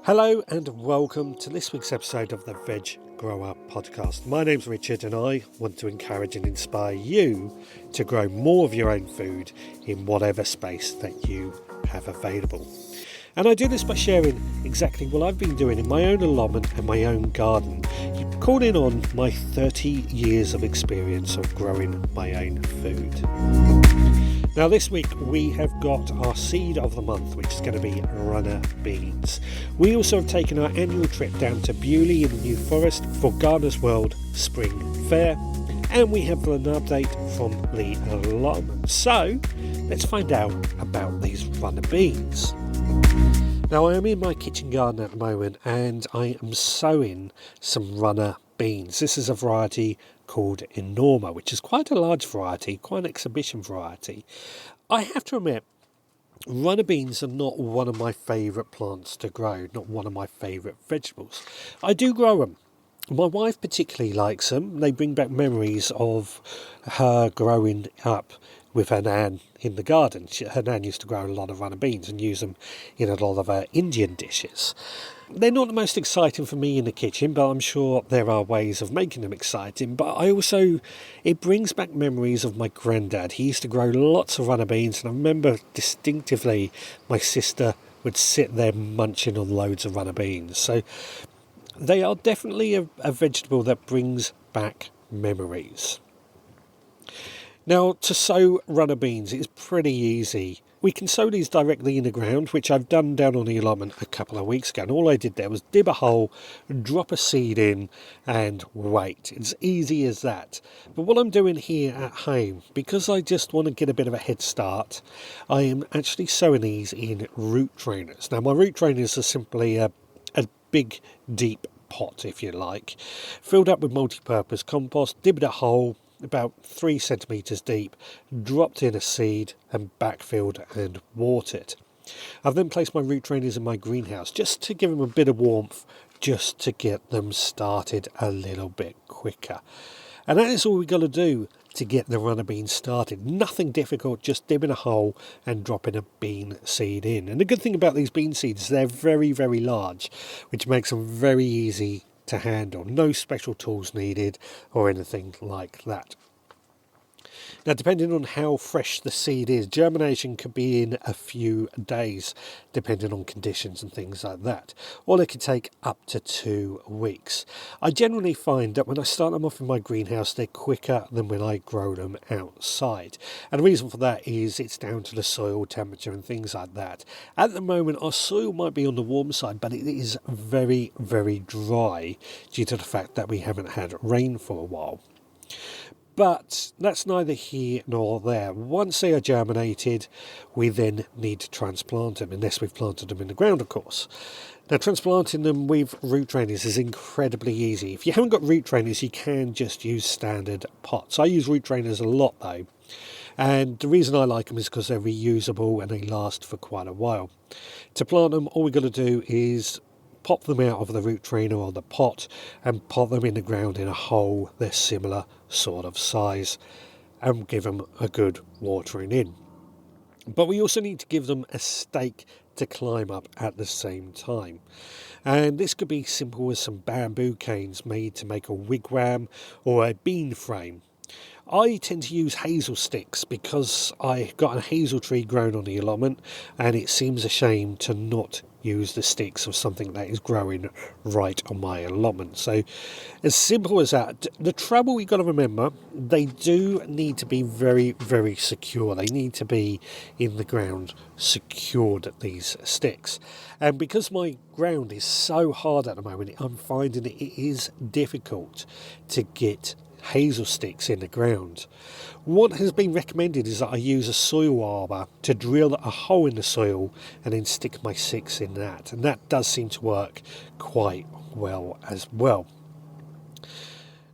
Hello and welcome to this week's episode of the Veg Grower Podcast. My name's Richard and I want to encourage and inspire you to grow more of your own food in whatever space that you have available. And I do this by sharing exactly what I've been doing in my own allotment and my own garden, calling on my 30 years of experience of growing my own food. Now this week we have got our seed of the month, which is going to be runner beans. We also have taken our annual trip down to Beulieu in the New Forest for Gardener's World Spring Fair, and we have an update from the allotment. So let's find out about these runner beans. Now I am in my kitchen garden at the moment and I am sowing some runner beans. This is a variety called Enorma, which is quite a large variety, quite an exhibition variety. I have to admit, runner beans are not one of my favourite plants to grow, not one of my favourite vegetables. I do grow them. My wife particularly likes them. They bring back memories of her growing up with her nan in the garden. Her nan used to grow a lot of runner beans and use them in a lot of her Indian dishes. They're not the most exciting for me in the kitchen, but I'm sure there are ways of making them exciting. But it brings back memories of my granddad. He used to grow lots of runner beans, and I remember distinctively my sister would sit there munching on loads of runner beans. So they are definitely a vegetable that brings back memories. Now, to sow runner beans is pretty easy. We can sow these directly in the ground, which I've done down on the allotment a couple of weeks ago. And all I did there was dib a hole, drop a seed in and wait. It's easy as that. But what I'm doing here at home, because I just want to get a bit of a head start, I am actually sowing these in root trainers. Now, my root trainers are simply a big, deep pot, if you like, filled up with multi-purpose compost, dibbed a hole, about 3 centimetres deep, dropped in a seed and backfilled and watered. I've then placed my root trainers in my greenhouse just to give them a bit of warmth, just to get them started a little bit quicker. And that is all we've got to do to get the runner beans started. Nothing difficult, just dibbing a hole and dropping a bean seed in. And the good thing about these bean seeds is they're very, very large, which makes them very easy to handle. No special tools needed or anything like that. Now, depending on how fresh the seed is, germination could be in a few days, depending on conditions and things like that. Or it could take up to 2 weeks. I generally find that when I start them off in my greenhouse, they're quicker than when I grow them outside. And the reason for that is it's down to the soil temperature and things like that. At the moment, our soil might be on the warm side, but it is very, very dry due to the fact that we haven't had rain for a while. But that's neither here nor there. Once they are germinated, we then need to transplant them, unless we've planted them in the ground, of course. Now, transplanting them with root trainers is incredibly easy. If you haven't got root trainers, you can just use standard pots. I use root trainers a lot, though. And the reason I like them is because they're reusable and they last for quite a while. To plant them, all we've got to do is pop them out of the root trainer or the pot and pop them in the ground in a hole they're similar sort of size and give them a good watering in. But we also need to give them a stake to climb up at the same time. And this could be simple as some bamboo canes made to make a wigwam or a bean frame. I tend to use hazel sticks because I got a hazel tree grown on the allotment and it seems a shame to not use the sticks of something that is growing right on my allotment. So as simple as that. The trouble we've got to remember, they do need to be very, very secure. They need to be in the ground secured, these sticks. And because my ground is so hard at the moment, I'm finding it is difficult to get hazel sticks in the ground. What has been recommended is that I use a soil arbor to drill a hole in the soil and then stick my sticks in that, and that does seem to work quite well as well.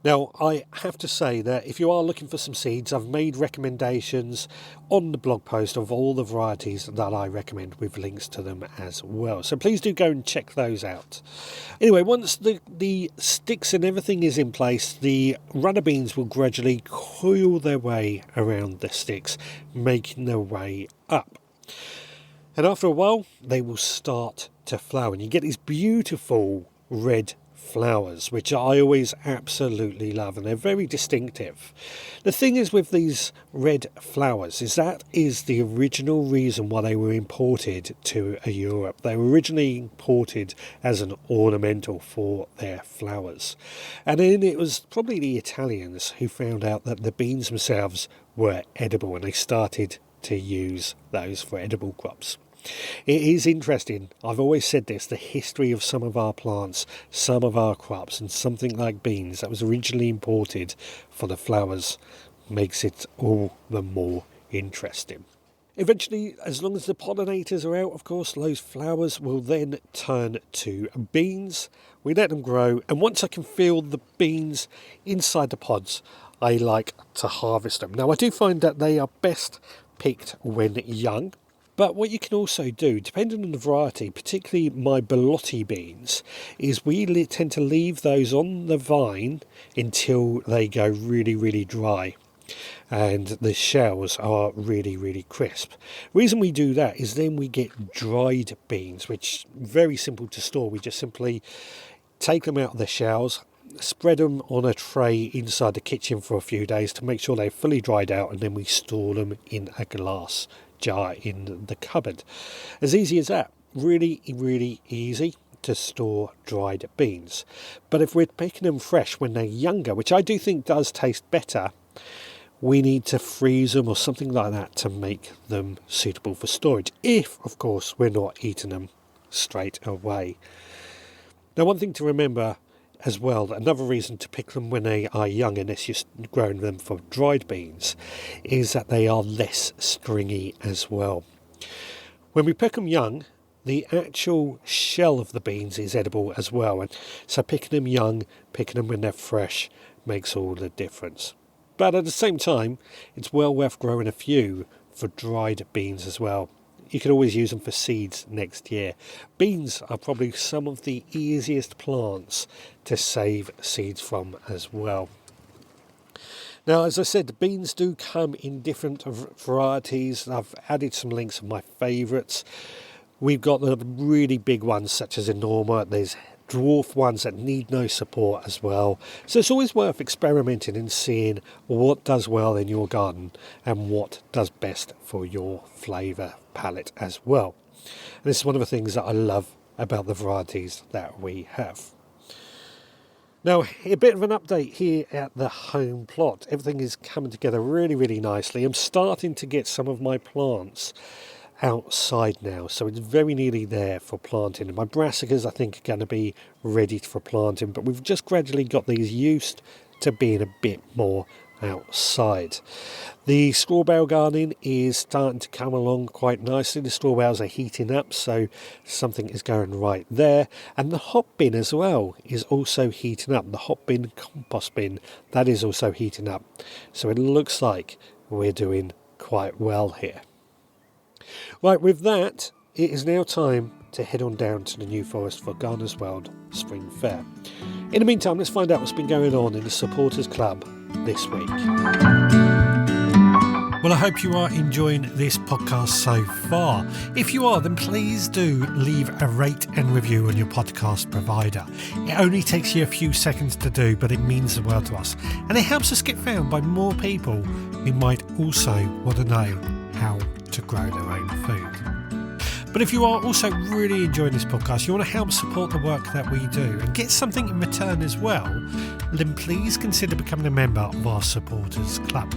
Now, I have to say that if you are looking for some seeds, I've made recommendations on the blog post of all the varieties that I recommend with links to them as well. So please do go and check those out. Anyway, once the sticks and everything is in place, the runner beans will gradually coil their way around the sticks, making their way up. And after a while, they will start to flower. And you get these beautiful red flowers, which I always absolutely love, and they're very distinctive. The thing is with these red flowers is that is the original reason why they were imported to Europe. They were originally imported as an ornamental for their flowers, and then it was probably the Italians who found out that the beans themselves were edible, and they started to use those for edible crops. It is interesting, I've always said this, the history of some of our plants, some of our crops, and something like beans that was originally imported for the flowers makes it all the more interesting. Eventually, as long as the pollinators are out, of course, those flowers will then turn to beans. We let them grow, and once I can feel the beans inside the pods, I like to harvest them. Now, I do find that they are best picked when young. But what you can also do, depending on the variety, particularly my Bellotto beans, is we tend to leave those on the vine until they go really, really dry and the shells are really, really crisp. The reason we do that is then we get dried beans, which are very simple to store. We just simply take them out of the shells, spread them on a tray inside the kitchen for a few days to make sure they're fully dried out, and then we store them in a glass jar in the cupboard. As easy as that. Really, really easy to store dried beans. But if we're picking them fresh when they're younger, which I do think does taste better, we need to freeze them or something like that to make them suitable for storage, if of course we're not eating them straight away. Now, one thing to remember as well, another reason to pick them when they are young, unless you're growing them for dried beans, is that they are less stringy as well. When we pick them young, the actual shell of the beans is edible as well, and so picking them young, picking them when they're fresh, makes all the difference. But at the same time, it's well worth growing a few for dried beans as well. You can always use them for seeds next year. Beans are probably some of the easiest plants to save seeds from as well. Now, as I said, the beans do come in different varieties. I've added some links of my favourites. We've got the really big ones such as Enorma. There's dwarf ones that need no support as well. So it's always worth experimenting and seeing what does well in your garden and what does best for your flavour palette as well. And this is one of the things that I love about the varieties that we have. Now, a bit of an update here at the home plot. Everything is coming together really, really nicely. I'm starting to get some of my plants outside now, so it's very nearly there for planting. And my brassicas, I think, are going to be ready for planting, but we've just gradually got these used to being a bit more outside. The straw bale gardening is starting to come along quite nicely. The straw bales are heating up, so something is going right there. And the hot bin as well is also heating up. The hot bin, compost bin, that is also heating up. So it looks like we're doing quite well here. Right, with that, it is now time to head on down to the New Forest for Gardener's World Spring Fair. In the meantime, let's find out what's been going on in the Supporters Club this week. Well, I hope you are enjoying this podcast so far. If you are, then please do leave a rate and review on your podcast provider. It only takes you a few seconds to do, but it means the world to us. And it helps us get found by more people who might also want to know how to grow their own food. But if you are also really enjoying this podcast, you want to help support the work that we do and get something in return as well, then please consider becoming a member of our Supporters Club.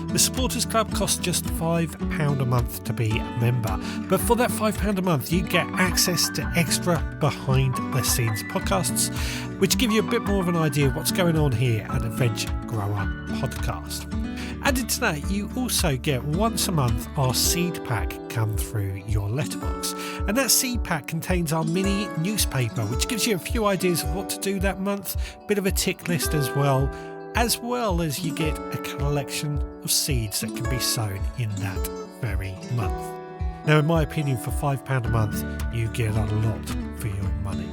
The Supporters Club costs just £5 a month to be a member, but for that £5 a month you get access to extra behind the scenes podcasts, which give you a bit more of an idea of what's going on here at the Veg Grower podcast. Added to that, you also get once a month our seed pack come through your letterbox. And that seed pack contains our mini newspaper, which gives you a few ideas of what to do that month, a bit of a tick list as well as you get a collection of seeds that can be sown in that very month. Now, in my opinion, for £5 a month, you get a lot for your money.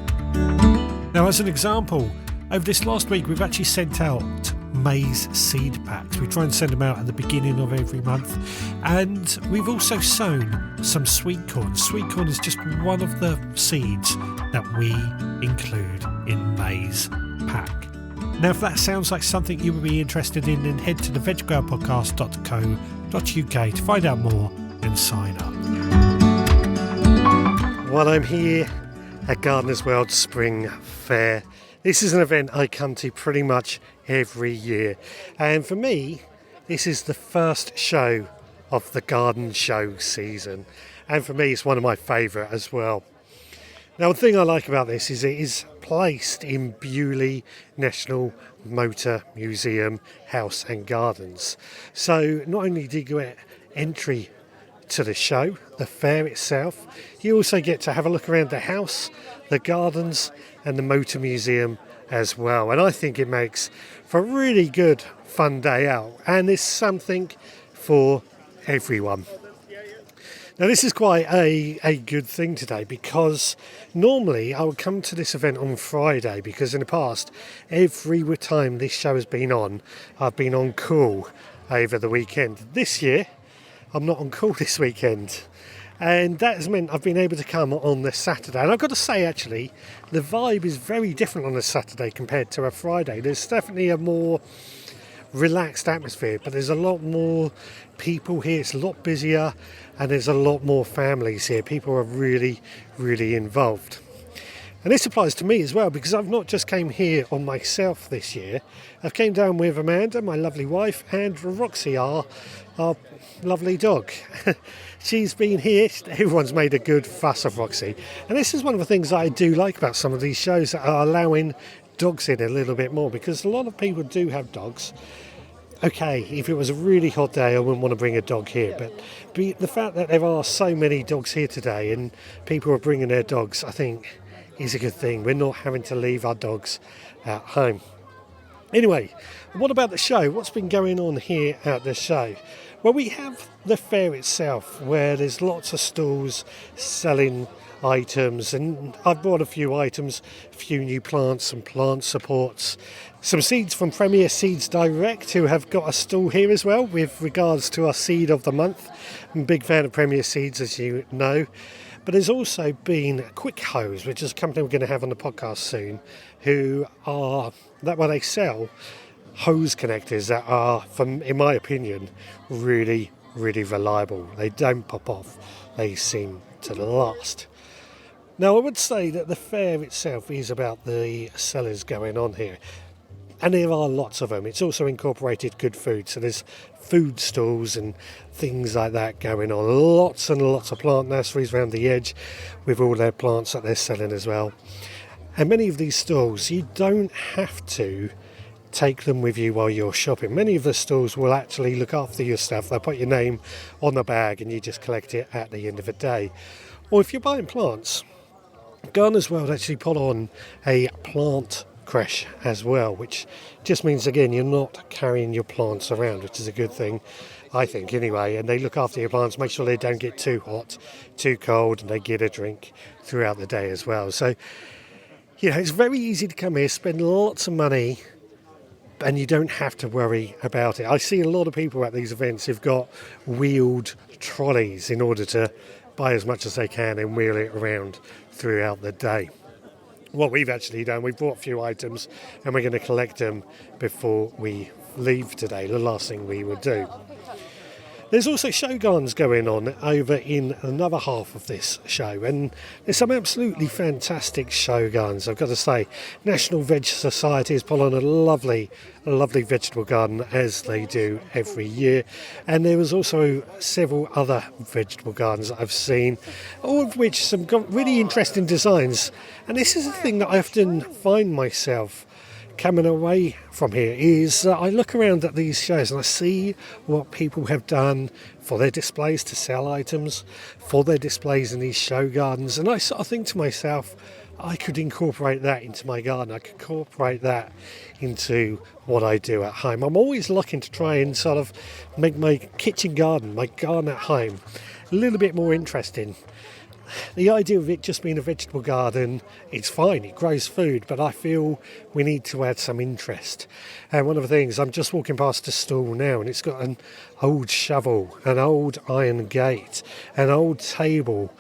Now, as an example, over this last week, we've actually sent out maize seed packs. We try and send them out at the beginning of every month. And we've also sown some sweet corn. Sweet corn is just one of the seeds that we include in maize pack. Now, if that sounds like something you would be interested in, then head to the veggrowerpodcast.co.uk to find out more and sign up. Well, I'm here at Gardeners World Spring Fair. This is an event I come to pretty much every year. And for me, this is the first show of the garden show season. And for me, it's one of my favourite as well. Now, the thing I like about this is it is placed in Beulieu National Motor Museum House and Gardens. So not only do you get entry to the show, the fair itself, you also get to have a look around the house, the gardens and the motor museum as well. And I think it makes for a really good fun day out, and there's something for everyone. Now, this is quite a good thing today, because normally I would come to this event on Friday, because in the past, every time this show has been on, I've been on call over the weekend. This year, I'm not on call this weekend, and that has meant I've been able to come on the Saturday. And I've got to say, actually, the vibe is very different on a Saturday compared to a Friday. There's definitely a more relaxed atmosphere, but there's a lot more people here. It's a lot busier, and there's a lot more families here. People are really, really involved. And this applies to me as well, because I've not just came here on myself this year. I've came down with Amanda, my lovely wife, and Roxy, our lovely dog. She's been here. Everyone's made a good fuss of Roxy. And this is one of the things that I do like about some of these shows, that are allowing dogs in a little bit more, because a lot of people do have dogs. Okay, if it was a really hot day, I wouldn't want to bring a dog here, but the fact that there are so many dogs here today and people are bringing their dogs, I think is a good thing. We're not having to leave our dogs at home. Anyway, what about the show? What's been going on here at the show? Well, we have the fair itself, where there's lots of stalls selling items, and I've bought a few items, a few new plants, some plant supports, some seeds from Premier Seeds Direct, who have got a stall here as well with regards to our seed of the month. I'm a big fan of Premier Seeds, as you know. But there's also been Quick Hose, which is a company we're going to have on the podcast soon, who are, that way they sell hose connectors that are, in my opinion, really, really reliable. They don't pop off. They seem to last. Now, I would say that the fair itself is about the sellers going on here. And there are lots of them. It's also incorporated good food. So there's food stalls and things like that going on. Lots and lots of plant nurseries around the edge with all their plants that they're selling as well. And many of these stalls, you don't have to take them with you while you're shopping. Many of the stalls will actually look after your stuff. They'll put your name on the bag and you just collect it at the end of the day. Or if you're buying plants, Gardeners World actually put on a plant creche as well, which just means, again, you're not carrying your plants around, which is a good thing, I think, anyway. And they look after your plants, make sure they don't get too hot, too cold, and they get a drink throughout the day as well. So, you know, it's very easy to come here, spend lots of money, and you don't have to worry about it. I see a lot of people at these events who've got wheeled trolleys in order to buy as much as they can and wheel it around throughout the day. What we've actually done, we've bought a few items and we're going to collect them before we leave today, the last thing we would do. There's also show gardens going on over in another half of this show, and there's some absolutely fantastic show gardens, I've got to say. National Veg Society has put on a lovely vegetable garden, as they do every year, and there was also several other vegetable gardens that I've seen, all of which some got really interesting designs. And this is a thing that I often find myself coming away from here, is I look around at these shows and I see what people have done for their displays to sell items, for their displays in these show gardens, and I sort of think to myself, I could incorporate that into my garden. I could incorporate that into what I do at home. I'm always looking to try and sort of make my kitchen garden, my garden at home, a little bit more interesting. the idea of it just being a vegetable garden, it's fine, it grows food, but I feel we need to add some interest. And one of the things, I'm just walking past a stall now, and it's got an old shovel, an old iron gate, an old table,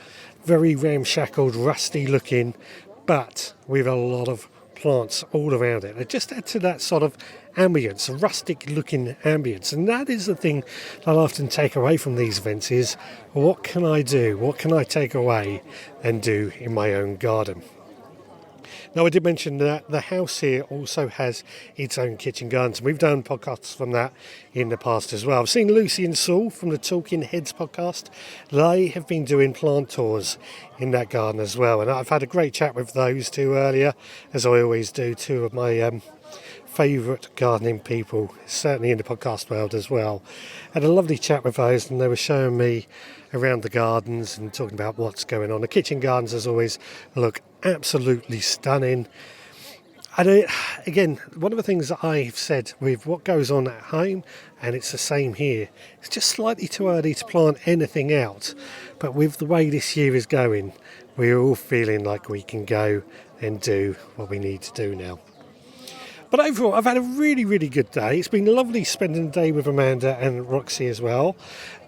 very ramshackled, rusty looking, but with a lot of plants all around it. They just add to that sort of ambience, a rustic looking ambience. And that is the thing that I often take away from these events is, what can I do? What can I take away and do in my own garden? Now, I did mention that the house here also has its own kitchen gardens. We've done podcasts from that in the past as well. I've seen Lucy and Saul from the Talking Heads podcast. They have been doing plant tours in that garden as well. And I've had a great chat with those two earlier, as I always do, two of my favourite gardening people, certainly in the podcast world as well. Had a lovely chat with those, and they were showing me around the gardens and talking about what's going on. The kitchen gardens, as always, look absolutely stunning. And again, one of the things that I've said with what goes on at home, and it's the same here, it's just slightly too early to plant anything out. But with the way this year is going, we're all feeling like we can go and do what we need to do now. But overall, I've had a really, really good day. It's been lovely spending the day with Amanda and Roxy as well.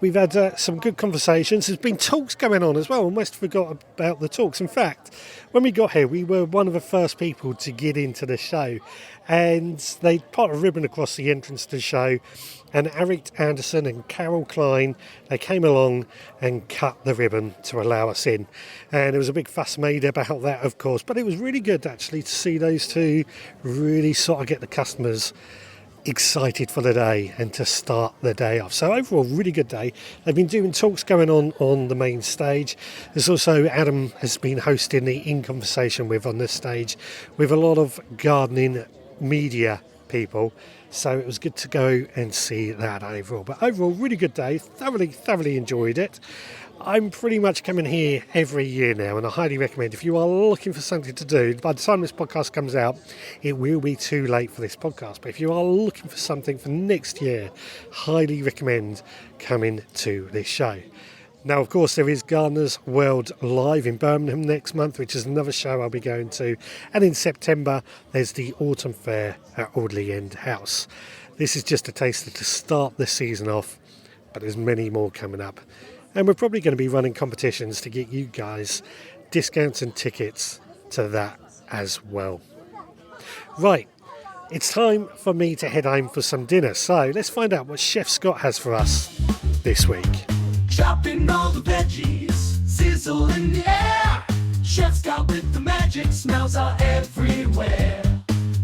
We've had some good conversations. There's been talks going on as well. I almost forgot about the talks. In fact, when we got here, we were one of the first people to get into the show. And they put a ribbon across the entrance to the show. And Eric Anderson and Carol Klein, they came along and cut the ribbon to allow us in. And there was a big fuss made about that, of course. But it was really good, actually, to see those two really sort of get the customers excited for the day and to start the day off. So overall, really good day. They've been doing talks going on the main stage. There's also Adam has been hosting the In Conversation with on this stage with a lot of gardening media people. So it was good to go and see that overall. But overall, really good day. Thoroughly enjoyed it. I'm pretty much coming here every year now, and I highly recommend if you are looking for something to do. By the time this podcast comes out, it will be too late for this podcast. But if you are looking for something for next year, highly recommend coming to this show. Now, of course, there is Gardeners World Live in Birmingham next month, which is another show I'll be going to. And in September, there's the Autumn Fair at Audley End House. This is just a taster to start the season off, but there's many more coming up. And we're probably going to be running competitions to get you guys discounts and tickets to that as well. Right, it's time for me to head home for some dinner. So let's find out what Chef Scott has for us this week. Chopping all the veggies, sizzle in the air. Chef Scott with the magic, smells are everywhere.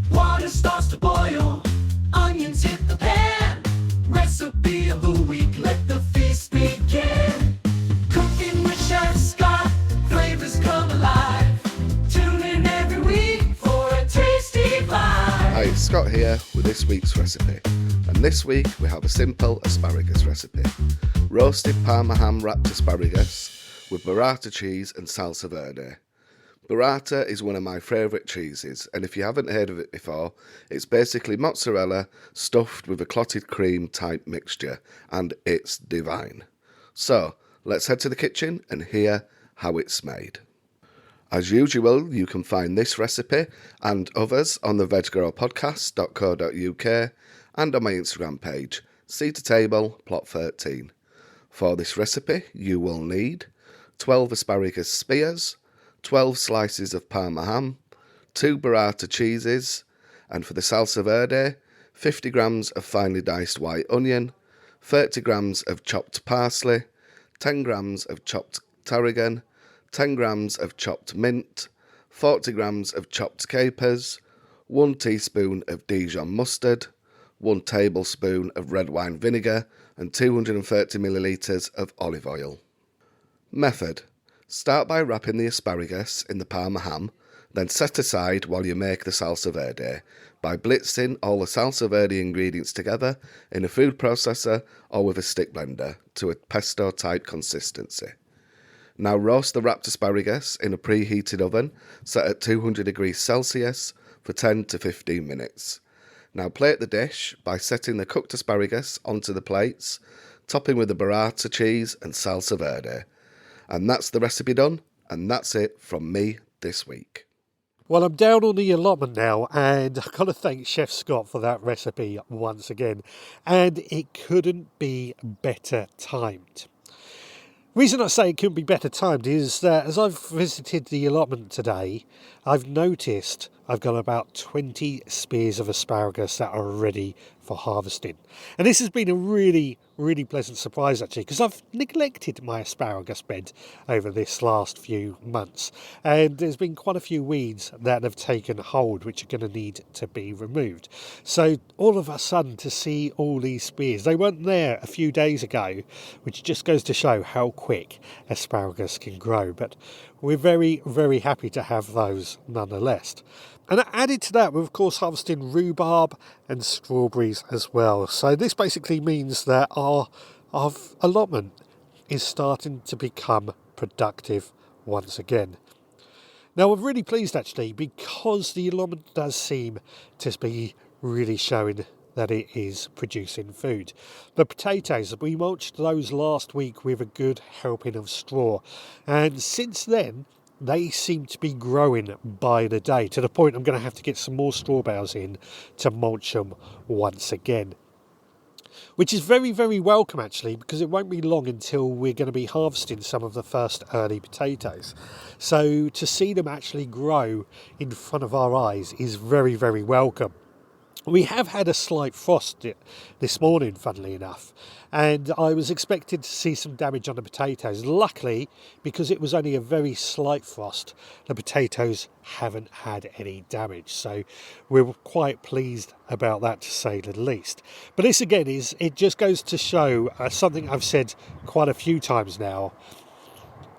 Water starts to boil, onions hit the pan. Recipe of the week, let the feast begin. Cooking with Chef Scott, flavors come alive. Tune in every week for a tasty bite. Hi, it's Scott here with this week's recipe. And this week we have a simple asparagus recipe. Roasted Parma ham wrapped asparagus with burrata cheese and salsa verde. Burrata is one of my favourite cheeses, and if you haven't heard of it before, it's basically mozzarella stuffed with a clotted cream type mixture, and it's divine. So, let's head to the kitchen and hear how it's made. As usual, you can find this recipe and others on the veggrowpodcast.co.uk and on my Instagram page, See to Table, Plot 13. For this recipe, you will need 12 asparagus spears, 12 slices of Parma ham, 2 burrata cheeses, and for the salsa verde, 50 grams of finely diced white onion, 30 grams of chopped parsley, 10 grams of chopped tarragon, 10 grams of chopped mint, 40 grams of chopped capers, 1 teaspoon of Dijon mustard, 1 tablespoon of red wine vinegar, and 230 millilitres of olive oil. Method. Start by wrapping the asparagus in the Parma ham, then set aside while you make the salsa verde by blitzing all the salsa verde ingredients together in a food processor or with a stick blender to a pesto type consistency. Now roast the wrapped asparagus in a preheated oven set at 200 degrees Celsius for 10 to 15 minutes. Now plate the dish by setting the cooked asparagus onto the plates, topping with the burrata cheese and salsa verde. And that's the recipe done, and that's it from me this week. Well, I'm down on the allotment now, and I've got to thank Chef Scott for that recipe once again. And it couldn't be better timed. Reason I say it couldn't be better timed is that as I've visited the allotment today, I've noticed I've got about 20 spears of asparagus that are ready for harvesting. And this has been a really pleasant surprise actually, because I've neglected my asparagus bed over this last few months, and there's been quite a few weeds that have taken hold which are going to need to be removed. So all of a sudden to see all these spears, they weren't there a few days ago, which just goes to show how quick asparagus can grow, but we're very happy to have those nonetheless. And added to that, we're of course harvesting rhubarb and strawberries as well. So this basically means that our allotment is starting to become productive once again. Now I'm really pleased actually, because the allotment does seem to be really showing that it is producing food. The potatoes, we mulched those last week with a good helping of straw, and since then they seem to be growing by the day, to the point I'm going to have to get some more straw bales in to mulch them once again. Which is very welcome actually, because it won't be long until we're going to be harvesting some of the first early potatoes. So to see them actually grow in front of our eyes is very welcome. We have had a slight frost this morning, funnily enough, and I was expected to see some damage on the potatoes. Luckily, because it was only a very slight frost, the potatoes haven't had any damage. So we're quite pleased about that, to say the least. But this again it just goes to show something I've said quite a few times now,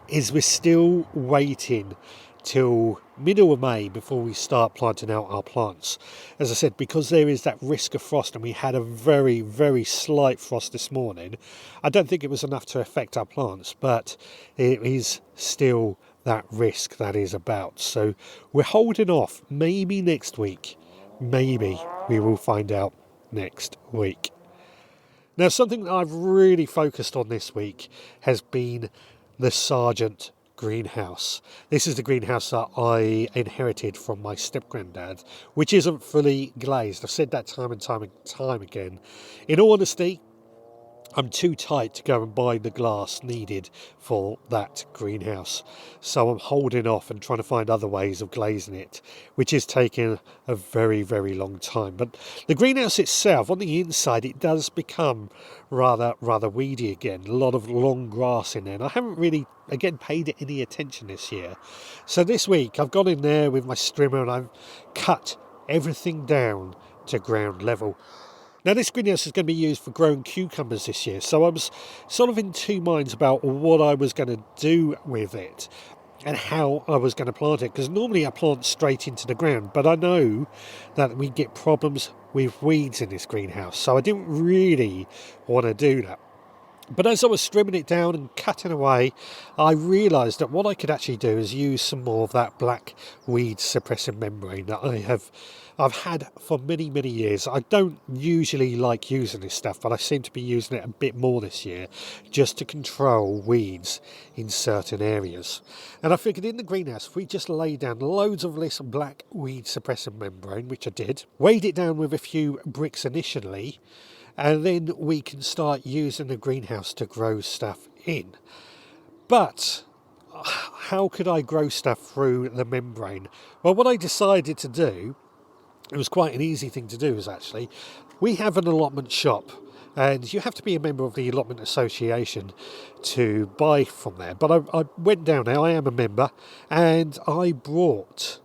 is we're still waiting till middle of May before we start planting out our plants. As I said, because there is that risk of frost, and we had a very slight frost this morning, I don't think it was enough to affect our plants, but it is still that risk that is about. So we're holding off. Maybe next week. Maybe we will find out next week. Now, something that I've really focused on this week has been the Sargent greenhouse. This is the greenhouse that I inherited from my step-granddad, which isn't fully glazed. I've said that time and time again. In all honesty, I'm too tight to go and buy the glass needed for that greenhouse. So I'm holding off and trying to find other ways of glazing it, which is taking a very long time. But the greenhouse itself, on the inside, it does become rather weedy again. A lot of long grass in there. And I haven't really, again, paid it any attention this year. So this week I've gone in there with my strimmer and I've cut everything down to ground level. Now this greenhouse is going to be used for growing cucumbers this year, so I was sort of in two minds about what I was going to do with it and how I was going to plant it, because normally I plant straight into the ground, but I know that we get problems with weeds in this greenhouse, so I didn't really want to do that. But as I was trimming it down and cutting away, I realised that what I could actually do is use some more of that black weed suppressing membrane that I've had for many years. I don't usually like using this stuff, but I seem to be using it a bit more this year just to control weeds in certain areas. And I figured in the greenhouse, if we just lay down loads of this black weed suppressing membrane, which I did, weighed it down with a few bricks initially, and then we can start using the greenhouse to grow stuff in. But how could I grow stuff through the membrane? Well, what I decided to do, it was quite an easy thing to do, is actually, we have an allotment shop, and you have to be a member of the allotment association to buy from there. But I went down there, I am a member, and I brought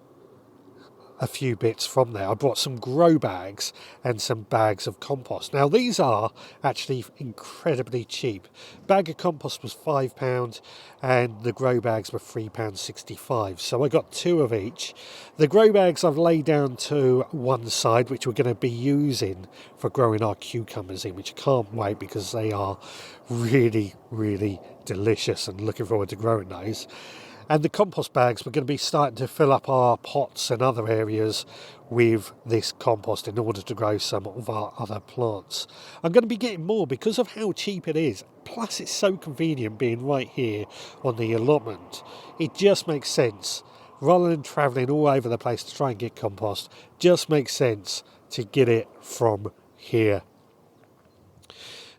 a few bits from there. I brought some grow bags and some bags of compost. Now these are actually incredibly cheap. Bag of compost was £5 and the grow bags were £3.65. So I got two of each. The grow bags I've laid down to one side, which we're going to be using for growing our cucumbers in, which I can't wait because they are really delicious, and looking forward to growing those. And the compost bags, we're going to be starting to fill up our pots and other areas with this compost in order to grow some of our other plants. I'm going to be getting more because of how cheap it is. Plus it's so convenient being right here on the allotment. It just makes sense. Rather than travelling all over the place to try and get compost, just makes sense to get it from here.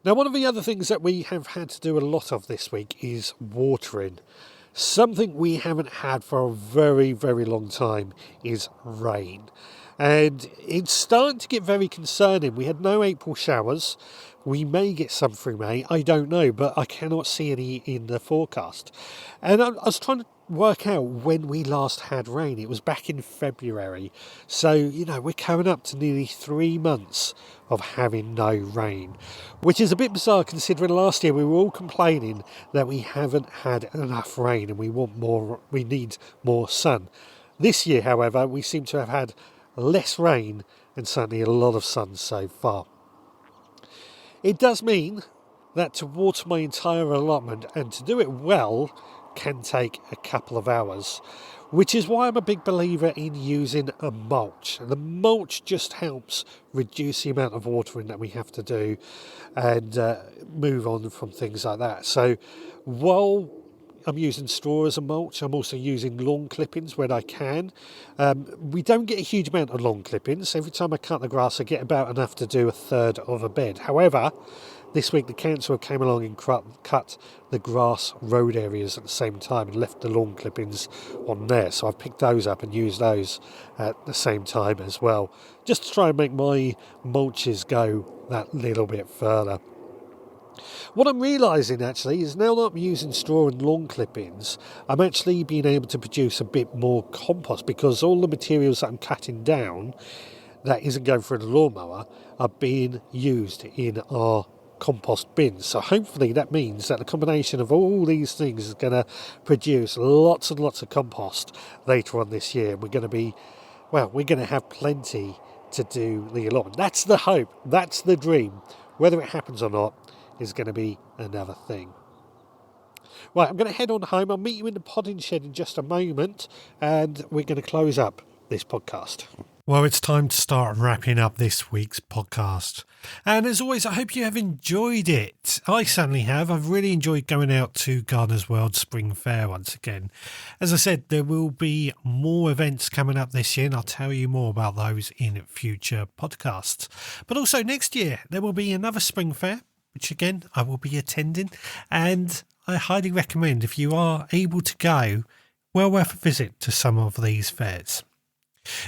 Now, one of the other things that we have had to do a lot of this week is watering. Something we haven't had for a very, very long time is rain. And it's starting to get very concerning. We had no April showers. We may get some through May, I don't know, but I cannot see any in the forecast. And I was trying to work out when we last had rain. It was back in February. So, we're coming up to nearly 3 months of having no rain, which is a bit bizarre considering last year we were all complaining that we haven't had enough rain and we need more sun. This year, however, we seem to have had less rain and certainly a lot of sun so far. It does mean that to water my entire allotment and to do it well can take a couple of hours, which is why I'm a big believer in using a mulch. And the mulch just helps reduce the amount of watering that we have to do and move on from things like that. So while I'm using straw as a mulch, I'm also using lawn clippings when I can. We don't get a huge amount of lawn clippings. Every time I cut the grass, I get about enough to do a third of a bed. However, this week the council came along and cut the grass road areas at the same time and left the lawn clippings on there. So I've picked those up and used those at the same time as well, just to try and make my mulches go that little bit further. What I'm realising actually is now that I'm using straw and lawn clippings, I'm actually being able to produce a bit more compost because all the materials that I'm cutting down that isn't going through the lawnmower are being used in our compost bins. So hopefully that means that the combination of all these things is going to produce lots and lots of compost later on this year. We're going to have plenty to do the allotment. That's the hope. That's the dream. Whether it happens or not is going to be another thing. Right, I'm going to head on home. I'll meet you in the podding shed in just a moment and we're going to close up this podcast. Well, it's time to start wrapping up this week's podcast. And as always, I hope you have enjoyed it. I certainly have. I've really enjoyed going out to Gardener's World Spring Fair once again. As I said, there will be more events coming up this year, and I'll tell you more about those in future podcasts. But also next year, there will be another Spring Fair, which again, I will be attending. And I highly recommend, if you are able to go, well worth a visit to some of these fairs.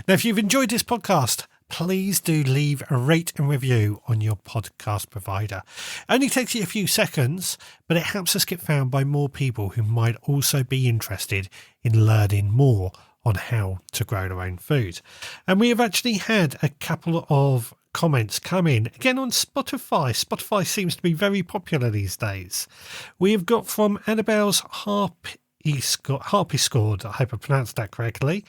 Now, if you've enjoyed this podcast, please do leave a rate and review on your podcast provider. It only takes you a few seconds, but it helps us get found by more people who might also be interested in learning more on how to grow their own food. And we have actually had a couple of comments come in, again on Spotify. Spotify seems to be very popular these days. We have got from Annabelle's Harpyscored, I hope I pronounced that correctly,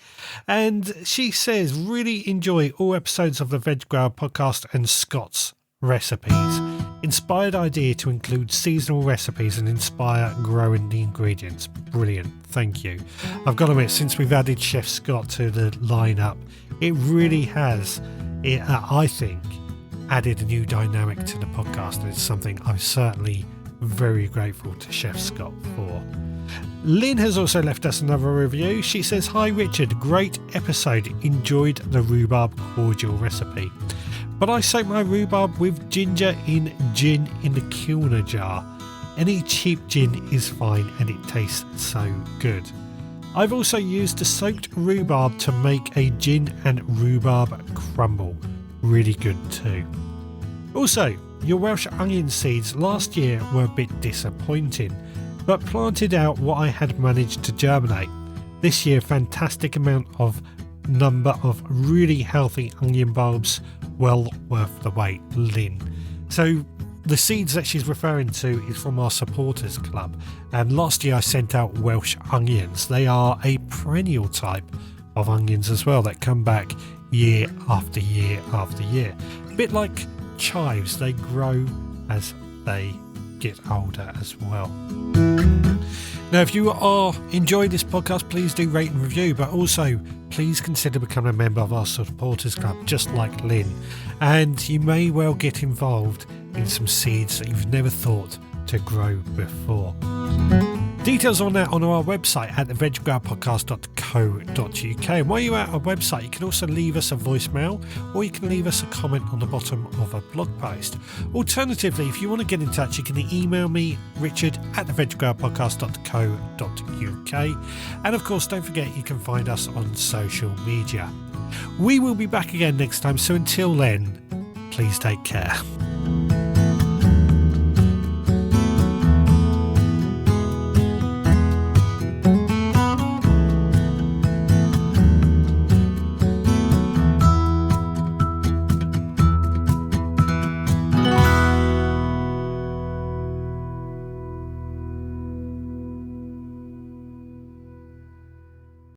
and she says, really enjoy all episodes of the Veg Grower podcast and Scott's recipes. Inspired idea to include seasonal recipes and inspire growing the ingredients. Brilliant, thank you. I've got to admit, since we've added Chef Scott to the lineup, it really has, I think, added a new dynamic to the podcast, and it's something I'm certainly very grateful to Chef Scott for. Lynn has also left us another review. She says, hi Richard, great episode, enjoyed the rhubarb cordial recipe. But I soak my rhubarb with ginger in gin in the Kilner jar. Any cheap gin is fine and it tastes so good. I've also used the soaked rhubarb to make a gin and rhubarb crumble. Really good too. Also, your Welsh onion seeds last year were a bit disappointing, but planted out what I had managed to germinate. This year, fantastic number of really healthy onion bulbs, well worth the wait, Lynn. So the seeds that she's referring to is from our supporters club, and last year I sent out Welsh onions. They are a perennial type of onions as well that come back year after year after year. A bit like chives, they grow as they get older as well. Now, if you are enjoying this podcast, please do rate and review, but also please consider becoming a member of our supporters club, just like Lynn. And you may well get involved in some seeds that you've never thought to grow before. Details on that on our website at theveggrowerpodcast.co.uk. And while you're at our website, you can also leave us a voicemail or you can leave us a comment on the bottom of a blog post. Alternatively, if you want to get in touch, you can email me, Richard, at theveggrowerpodcast.co.uk. And of course, don't forget you can find us on social media. We will be back again next time, so until then, please take care.